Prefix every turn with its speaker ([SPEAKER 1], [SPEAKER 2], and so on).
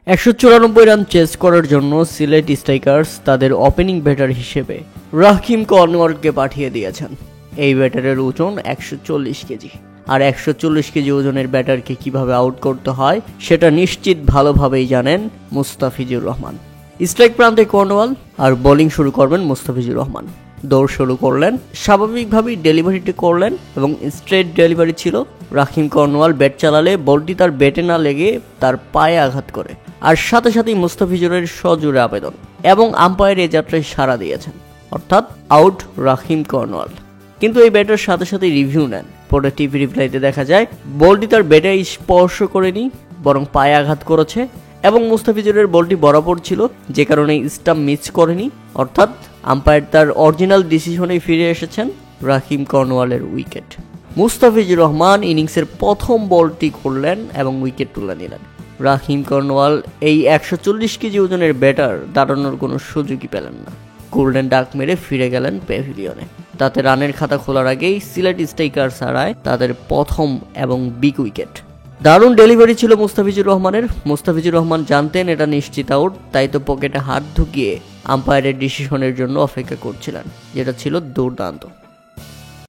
[SPEAKER 1] 194 run chase করার জন্য Sylhet strikers তাদের ওপেনিং ব্যাটার হিসেবে রাহিম কর্নওয়ালকে পাঠিয়ে দিয়েছেন। এই ব্যাটারের ওজন 140 কেজি, আর 140 কেজি ওজনের ব্যাটারকে কিভাবে আউট করতে হয় সেটা নিশ্চিত ভালোভাবেই জানেন মুস্তাফিজুর রহমান। স্ট্রাইক প্রান্তে কর্নওয়াল আর বোলিং শুরু করবেন মুস্তাফিজুর রহমান। দৌড় শুরু করলেন, স্বাভাবিকভাবেই ডেলিভারিটি করলেন এবং স্ট্রেট ডেলিভারি ছিল। রাহিম কর্নওয়াল ব্যাট চালালে বলটি তার ব্যাটে না লেগে তার পায়ে আঘাত করে, আর সাথে সাথেই মুস্তাফিজুরের সজোরে আবেদন এবং আম্পায়ার এই যাত্রায় সাড়া দিয়েছেন, অর্থাৎ আউট রাহিম কর্নওয়াল। কিন্তু এই ব্যাটের সাথে সাথে রিভিউ নেন, পরে টিভি রিপ্লাইতে দেখা যায় বলটি তার ব্যাটে স্পর্শ করেনি, বরং পায়ে আঘাত করেছে এবং মুস্তাফিজুরের বলটি বরাবর ছিল, যে কারণে স্টাম্প মিস করেনি, অর্থাৎ আম্পায়ার তার অরিজিনাল ডিসিশনে ফিরে এসেছেন। রাহিম কর্নওয়ালের উইকেট। মুস্তাফিজুর রহমান ইনিংসের প্রথম বলটি করলেন এবং উইকেট তুলে নিলেন। রাহিম কর্নওয়াল এই 140 কেজি ওজনের ব্যাটার দাঁড়ানোর কোনো সুযোগই পেলেন না। গোল্ডেন ডাক মেরে ফিরে গেলেন প্যাভিলিয়নে। তাতে রানের খাতা খোলার আগেই সিলেট স্ট্রাইকার্স হারায় তাদের প্রথম এবং বিগ উইকেট। দারুণ ডেলিভারি ছিল মুস্তাফিজুর রহমানের। মুস্তাফিজুর রহমান জানতেন এটা নিশ্চিত আউট, তাই তো পকেটে হাত ঢুকিয়ে আম্পায়ারের ডিসিশনের জন্য অপেক্ষা করছিলেন, যেটা ছিল দুর্দান্ত।